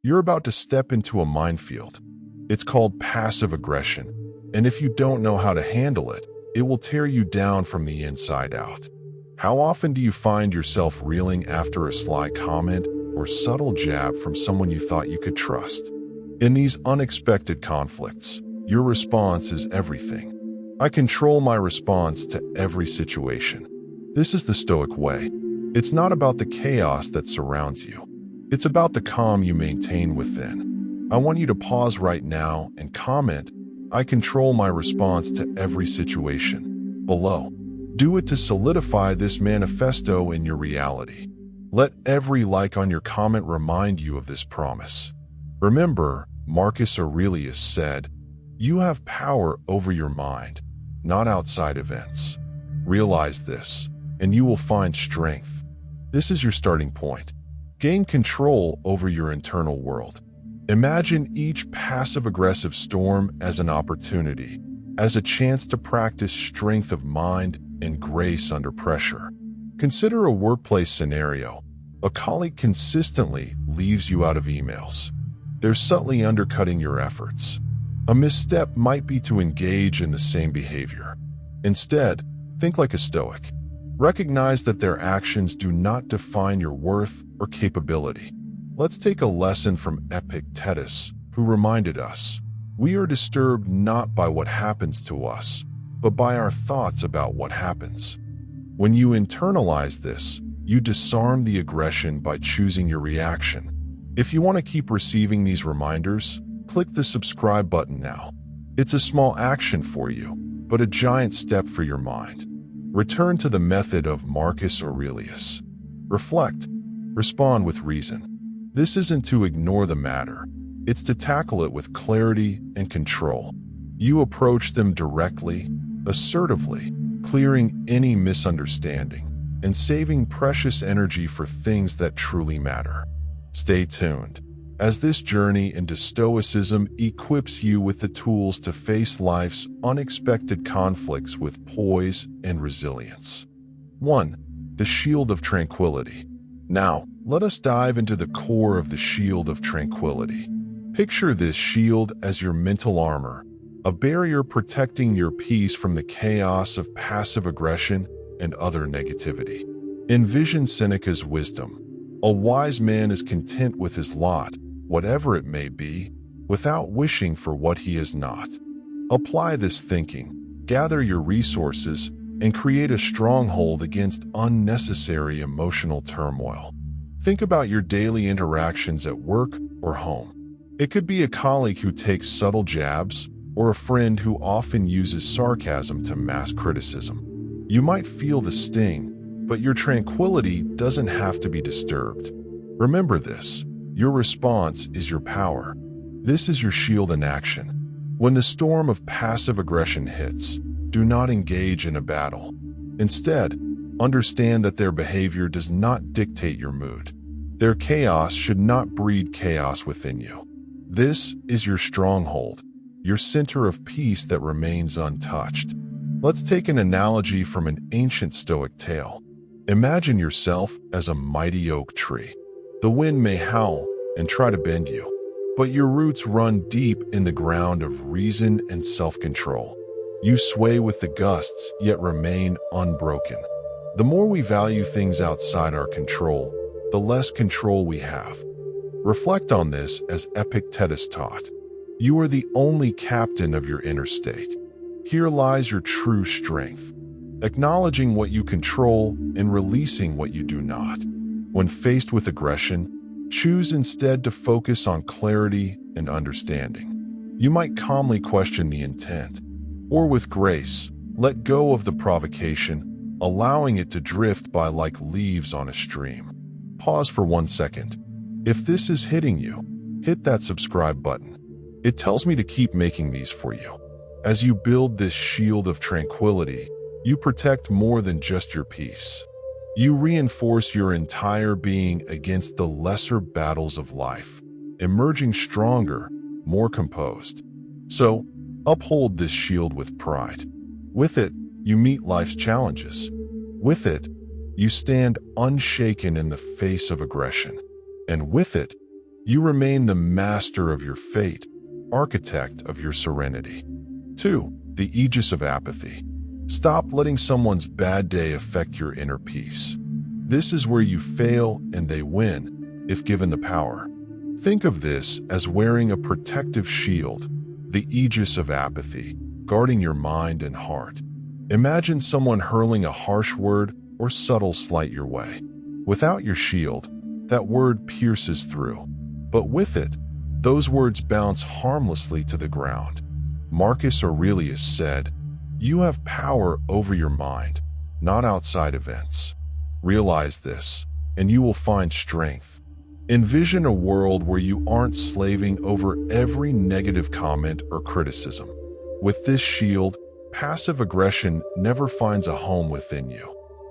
You're about to step into a minefield. It's called passive aggression, and if you don't know how to handle it, it will tear you down from the inside out. How often do you find yourself reeling after a sly comment or subtle jab from someone you thought you could trust? In these unexpected conflicts, your response is everything. I control my response to every situation. This is the Stoic way. It's not about the chaos that surrounds you. It's about the calm you maintain within. I want you to pause right now and comment, "I control my response to every situation," below. Do it to solidify this manifesto in your reality. Let every like on your comment remind you of this promise. Remember, Marcus Aurelius said, "You have power over your mind, not outside events." Realize this, and you will find strength. This is your starting point. Gain control over your internal world. Imagine each passive-aggressive storm as an opportunity, as a chance to practice strength of mind and grace under pressure. Consider a workplace scenario. A colleague consistently leaves you out of emails. They're subtly undercutting your efforts. A misstep might be to engage in the same behavior. Instead, think like a Stoic. Recognize that their actions do not define your worth or capability. Let's take a lesson from Epictetus, who reminded us, we are disturbed not by what happens to us, but by our thoughts about what happens. When you internalize this, you disarm the aggression by choosing your reaction. If you want to keep receiving these reminders, click the subscribe button now. It's a small action for you, but a giant step for your mind. Return to the method of Marcus Aurelius. Reflect. Respond with reason. This isn't to ignore the matter. It's to tackle it with clarity and control. You approach them directly, assertively, clearing any misunderstanding and saving precious energy for things that truly matter. Stay tuned, as this journey into Stoicism equips you with the tools to face life's unexpected conflicts with poise and resilience. 1. The Shield of Tranquility. Now, let us dive into the core of the Shield of Tranquility. Picture this shield as your mental armor, a barrier protecting your peace from the chaos of passive aggression and other negativity. Envision Seneca's wisdom. A wise man is content with his lot, whatever it may be, without wishing for what he is not. Apply this thinking, gather your resources, and create a stronghold against unnecessary emotional turmoil. Think about your daily interactions at work or home. It could be a colleague who takes subtle jabs, or a friend who often uses sarcasm to mask criticism. You might feel the sting, but your tranquility doesn't have to be disturbed. Remember this, your response is your power. This is your shield in action. When the storm of passive aggression hits, do not engage in a battle. Instead, understand that their behavior does not dictate your mood. Their chaos should not breed chaos within you. This is your stronghold, your center of peace that remains untouched. Let's take an analogy from an ancient Stoic tale. Imagine yourself as a mighty oak tree. The wind may howl and try to bend you, but your roots run deep in the ground of reason and self-control. You sway with the gusts, yet remain unbroken. The more we value things outside our control, the less control we have. Reflect on this as Epictetus taught. You are the only captain of your inner state. Here lies your true strength, acknowledging what you control and releasing what you do not. When faced with aggression, choose instead to focus on clarity and understanding. You might calmly question the intent, or with grace, let go of the provocation, allowing it to drift by like leaves on a stream. Pause for 1 second. If this is hitting you, hit that subscribe button. It tells me to keep making these for you. As you build this shield of tranquility, you protect more than just your peace. You reinforce your entire being against the lesser battles of life, emerging stronger, more composed. So, uphold this shield with pride. With it, you meet life's challenges. With it, you stand unshaken in the face of aggression. And with it, You remain the master of your fate, architect of your serenity. 2. The Aegis of apathy. Stop letting someone's bad day affect your inner peace. This is where you fail and they win, if given the power. Think of this as wearing a protective shield, the Aegis of apathy, guarding your mind and heart. Imagine someone hurling a harsh word or subtle slight your way. Without your shield, that word pierces through. But with it, those words bounce harmlessly to the ground. Marcus Aurelius said, "You have power over your mind, not outside events." Realize this, and you will find strength. Envision a world where you aren't slaving over every negative comment or criticism. With this shield, passive aggression never finds a home within you.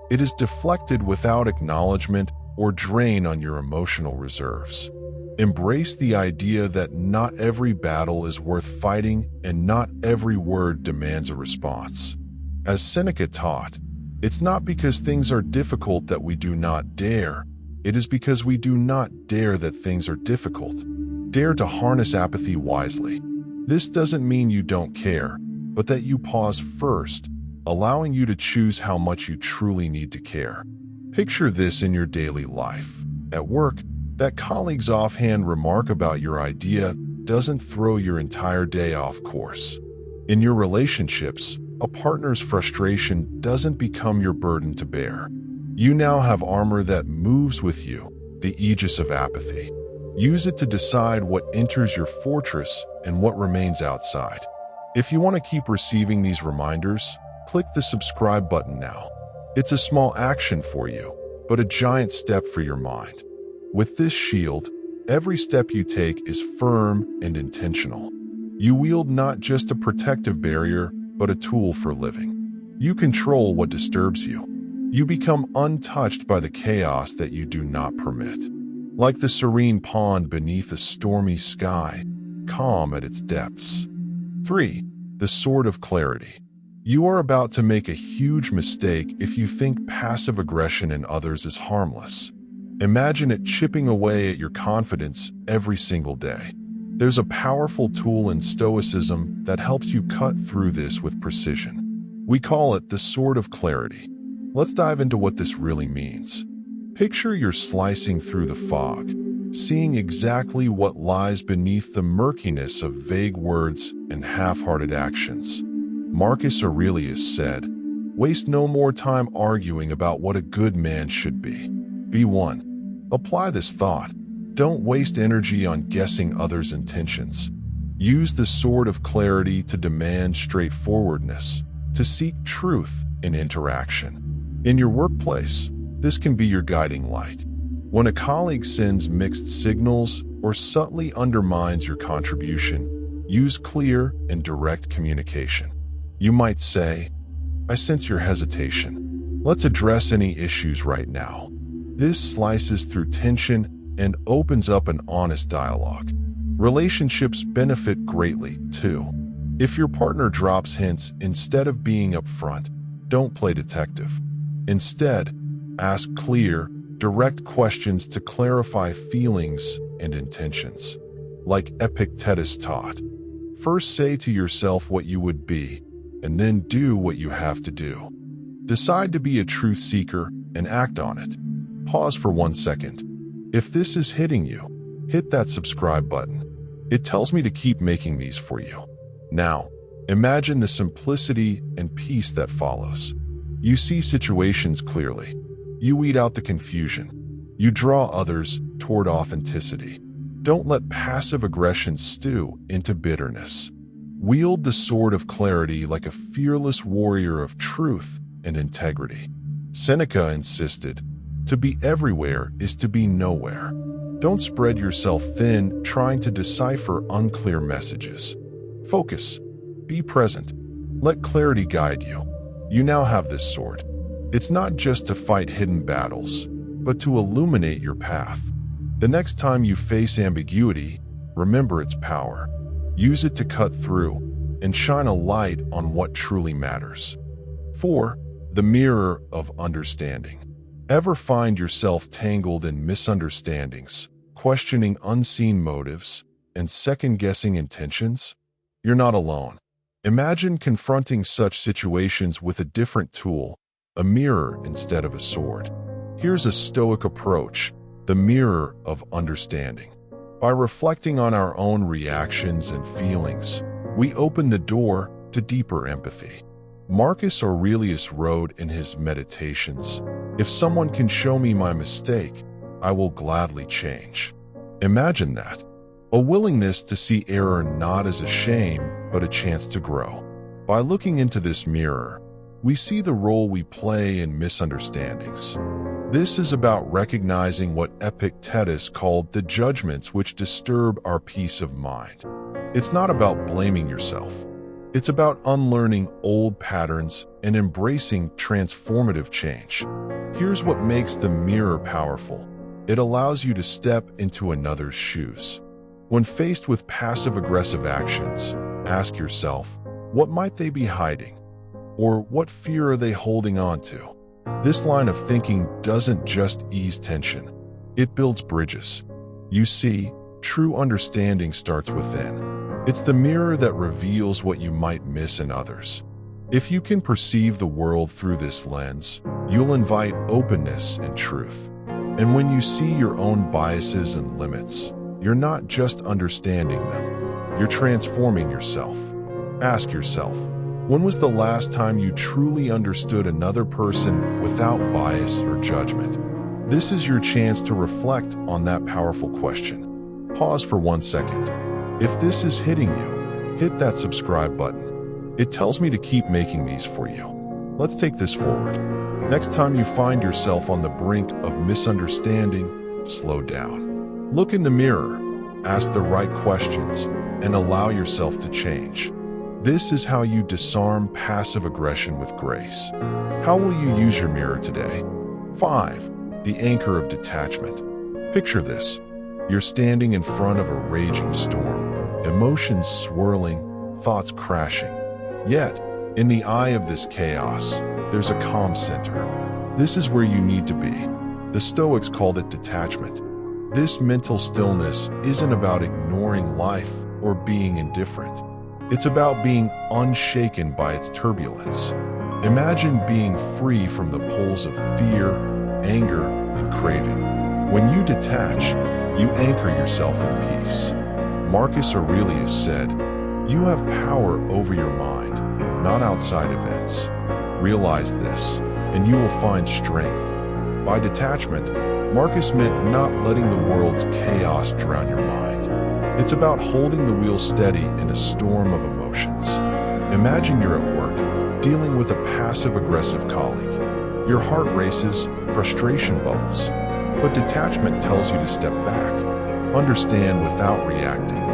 It is deflected without acknowledgement or drain on your emotional reserves. Embrace the idea that not every battle is worth fighting and not every word demands a response. As Seneca taught, it's not because things are difficult that we do not dare. It is because we do not dare that things are difficult. Dare to harness apathy wisely. This doesn't mean you don't care, but that you pause first, allowing you to choose how much you truly need to care. Picture this in your daily life. At work, that colleague's offhand remark about your idea doesn't throw your entire day off course. In your relationships, a partner's frustration doesn't become your burden to bear. You now have armor that moves with you, the Aegis of apathy. Use it to decide what enters your fortress and what remains outside. If you want to keep receiving these reminders, click the subscribe button now. It's a small action for you, but a giant step for your mind. With this shield, every step you take is firm and intentional. You wield not just a protective barrier, but a tool for living. You control what disturbs you. You become untouched by the chaos that you do not permit. Like the serene pond beneath a stormy sky, calm at its depths. 3. The Sword of Clarity. You are about to make a huge mistake if you think passive aggression in others is harmless. Imagine it chipping away at your confidence every single day. There's a powerful tool in Stoicism that helps you cut through this with precision. We call it the Sword of Clarity. Let's dive into what this really means. Picture you're slicing through the fog, seeing exactly what lies beneath the murkiness of vague words and half-hearted actions. Marcus Aurelius said, "Waste no more time arguing about what a good man should be. Be one." Apply this thought. Don't waste energy on guessing others' intentions. Use the Sword of Clarity to demand straightforwardness, to seek truth in interaction. In your workplace, this can be your guiding light. When a colleague sends mixed signals or subtly undermines your contribution, use clear and direct communication. You might say, "I sense your hesitation. Let's address any issues right now." This slices through tension and opens up an honest dialogue. Relationships benefit greatly, too. If your partner drops hints instead of being upfront, don't play detective. Instead, ask clear, direct questions to clarify feelings and intentions. Like Epictetus taught, first say to yourself what you would be, and then do what you have to do. Decide to be a truth seeker and act on it. Pause for 1 second. If this is hitting you, hit that subscribe button. It tells me to keep making these for you. Now, imagine the simplicity and peace that follows. You see situations clearly. You weed out the confusion. You draw others toward authenticity. Don't let passive aggression stew into bitterness. Wield the Sword of Clarity like a fearless warrior of truth and integrity. Seneca insisted, "To be everywhere is to be nowhere." Don't spread yourself thin trying to decipher unclear messages. Focus. Be present. Let clarity guide you. You now have this sword. It's not just to fight hidden battles, but to illuminate your path. The next time you face ambiguity, remember its power. Use it to cut through and shine a light on what truly matters. 4. The Mirror of Understanding. Ever find yourself tangled in misunderstandings, questioning unseen motives, and second-guessing intentions? You're not alone. Imagine confronting such situations with a different tool, a mirror instead of a sword. Here's a Stoic approach, the mirror of understanding. By reflecting on our own reactions and feelings, we open the door to deeper empathy. Marcus Aurelius wrote in his Meditations, "If someone can show me my mistake, I will gladly change." Imagine that. A willingness to see error not as a shame, but a chance to grow. By looking into this mirror, we see the role we play in misunderstandings. This is about recognizing what Epictetus called the judgments which disturb our peace of mind. It's not about blaming yourself. It's about unlearning old patterns and embracing transformative change. Here's what makes the mirror powerful. It allows you to step into another's shoes. When faced with passive-aggressive actions, ask yourself, what might they be hiding? Or what fear are they holding on to? This line of thinking doesn't just ease tension. It builds bridges. You see, true understanding starts within. It's the mirror that reveals what you might miss in others. If you can perceive the world through this lens, you'll invite openness and truth. And when you see your own biases and limits, you're not just understanding them, you're transforming yourself. Ask yourself, when was the last time you truly understood another person without bias or judgment? This is your chance to reflect on that powerful question. Pause for 1 second. If this is hitting you, hit that subscribe button. It tells me to keep making these for you. Let's take this forward. Next time you find yourself on the brink of misunderstanding, slow down. Look in the mirror, ask the right questions, and allow yourself to change. This is how you disarm passive aggression with grace. How will you use your mirror today? 5. The anchor of detachment. Picture this. You're standing in front of a raging storm, emotions swirling, thoughts crashing. Yet, in the eye of this chaos, there's a calm center. This is where you need to be. The Stoics called it detachment. This mental stillness isn't about ignoring life or being indifferent. It's about being unshaken by its turbulence. Imagine being free from the pulls of fear, anger, and craving. When you detach, you anchor yourself in peace. Marcus Aurelius said, "You have power over your mind, not outside events. Realize this, and you will find strength." By detachment, Marcus meant not letting the world's chaos drown your mind. It's about holding the wheel steady in a storm of emotions. Imagine you're at work, dealing with a passive-aggressive colleague. Your heart races, frustration bubbles. But detachment tells you to step back, understand without reacting.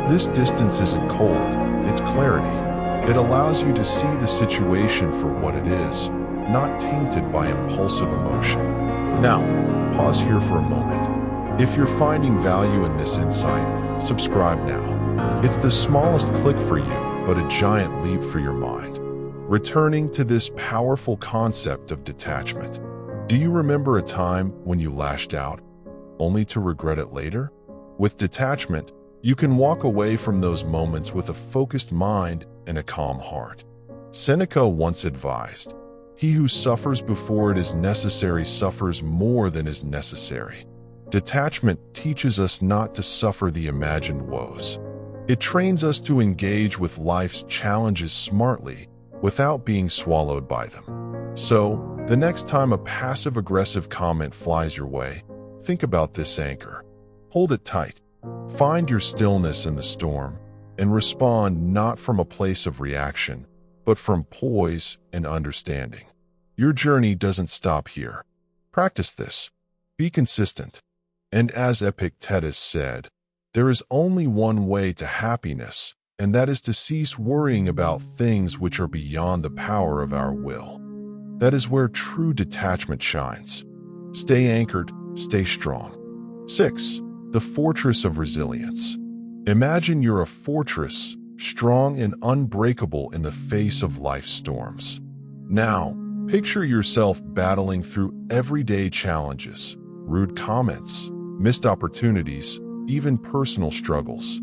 This distance isn't cold, it's clarity. It allows you to see the situation for what it is, not tainted by impulsive emotion. Now, pause here for a moment. If you're finding value in this insight, subscribe now. It's the smallest click for you, but a giant leap for your mind. Returning to this powerful concept of detachment. Do you remember a time when you lashed out, only to regret it later? With detachment, you can walk away from those moments with a focused mind and a calm heart. Seneca once advised, "He who suffers before it is necessary suffers more than is necessary." Detachment teaches us not to suffer the imagined woes. It trains us to engage with life's challenges smartly without being swallowed by them. So, the next time a passive-aggressive comment flies your way, think about this anchor. Hold it tight. Find your stillness in the storm and respond not from a place of reaction, but from poise and understanding. Your journey doesn't stop here. Practice this. Be consistent. And as Epictetus said, there is only one way to happiness, and that is to cease worrying about things which are beyond the power of our will. That is where true detachment shines. Stay anchored, stay strong. 6. The fortress of resilience. Imagine you're a fortress, strong and unbreakable in the face of life's storms. Now, picture yourself battling through everyday challenges, rude comments, missed opportunities, even personal struggles.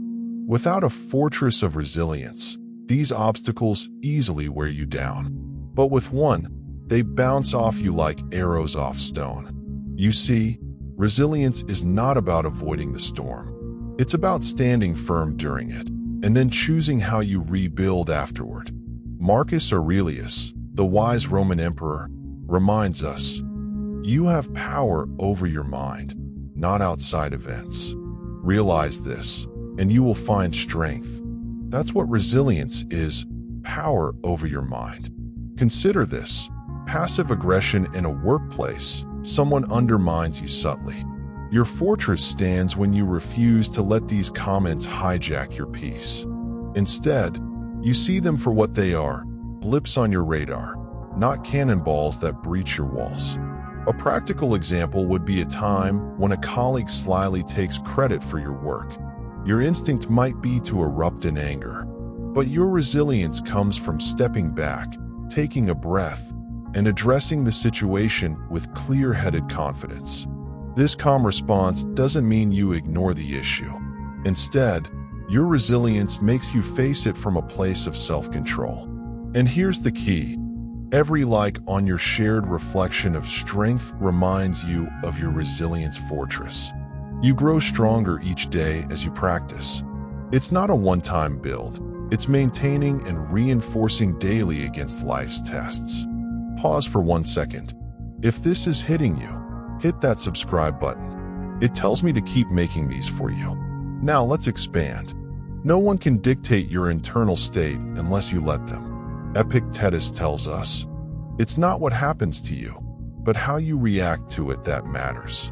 Without a fortress of resilience, these obstacles easily wear you down. But with one, they bounce off you like arrows off stone. You see, resilience is not about avoiding the storm. It's about standing firm during it, and then choosing how you rebuild afterward. Marcus Aurelius, the wise Roman emperor, reminds us, you have power over your mind, not outside events. Realize this, and you will find strength. That's what resilience is, power over your mind. Consider this: passive aggression in a workplace. Someone undermines you subtly. Your fortress stands when you refuse to let these comments hijack your peace. Instead, you see them for what they are, blips on your radar, not cannonballs that breach your walls. A practical example would be a time when a colleague slyly takes credit for your work. Your instinct might be to erupt in anger, but your resilience comes from stepping back, taking a breath, and addressing the situation with clear-headed confidence. This calm response doesn't mean you ignore the issue. Instead, your resilience makes you face it from a place of self-control. And here's the key: every like on your shared reflection of strength reminds you of your resilience fortress. You grow stronger each day as you practice. It's not a one-time build. It's maintaining and reinforcing daily against life's tests. Pause for 1 second. If this is hitting you, hit that subscribe button. It tells me to keep making these for you. Now let's expand. No one can dictate your internal state unless you let them. Epictetus tells us, it's not what happens to you, but how you react to it that matters.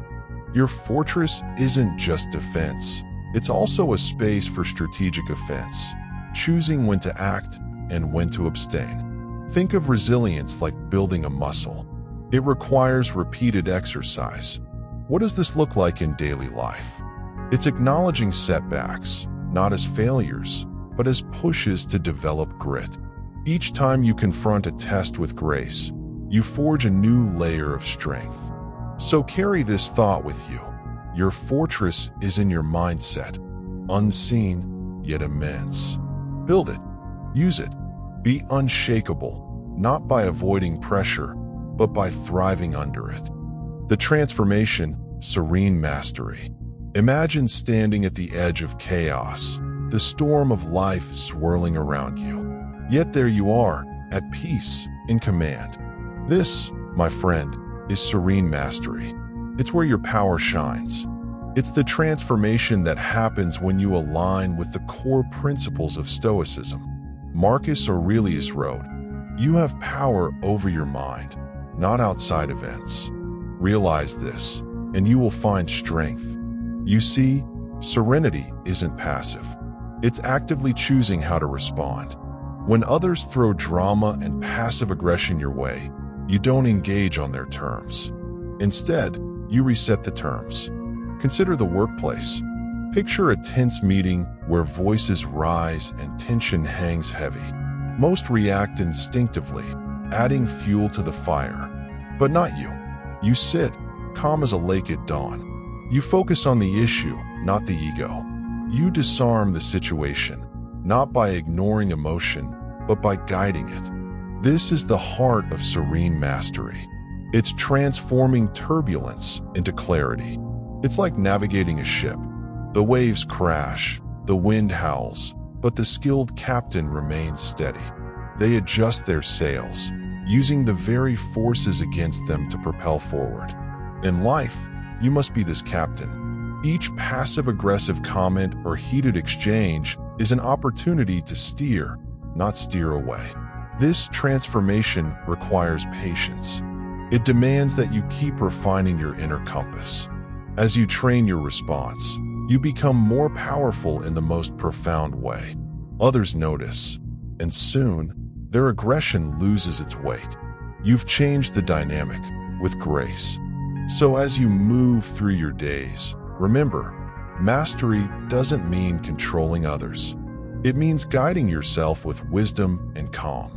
Your fortress isn't just defense. It's also a space for strategic offense, choosing when to act and when to abstain. Think of resilience like building a muscle. It requires repeated exercise. What does this look like in daily life? It's acknowledging setbacks, not as failures, but as pushes to develop grit. Each time you confront a test with grace, you forge a new layer of strength. So carry this thought with you. Your fortress is in your mindset, unseen yet immense. Build it, use it, be unshakable, not by avoiding pressure, but by thriving under it. The transformation, serene mastery. Imagine standing at the edge of chaos, the storm of life swirling around you. Yet there you are, at peace, in command. This, my friend, is serene mastery. It's where your power shines. It's the transformation that happens when you align with the core principles of Stoicism. Marcus Aurelius wrote, you have power over your mind, not outside events. Realize this, and you will find strength. You see, serenity isn't passive. It's actively choosing how to respond. When others throw drama and passive aggression your way, you don't engage on their terms. Instead, you reset the terms. Consider the workplace. Picture a tense meeting where voices rise and tension hangs heavy. Most react instinctively, adding fuel to the fire. But not you. You sit, calm as a lake at dawn. You focus on the issue, not the ego. You disarm the situation, not by ignoring emotion, but by guiding it. This is the heart of serene mastery. It's transforming turbulence into clarity. It's like navigating a ship. The waves crash, the wind howls, but the skilled captain remains steady. They adjust their sails, using the very forces against them to propel forward. In life, you must be this captain. Each passive-aggressive comment or heated exchange is an opportunity to steer, not steer away. This transformation requires patience. It demands that you keep refining your inner compass. As you train your response, you become more powerful in the most profound way. Others notice, and soon, their aggression loses its weight. You've changed the dynamic with grace. So as you move through your days, remember, mastery doesn't mean controlling others. It means guiding yourself with wisdom and calm.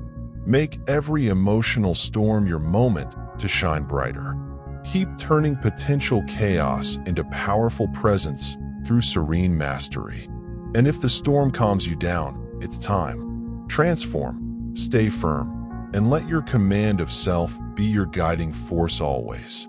Make every emotional storm your moment to shine brighter. Keep turning potential chaos into powerful presence through serene mastery. And if the storm calms you down, it's time. Transform, stay firm, and let your command of self be your guiding force always.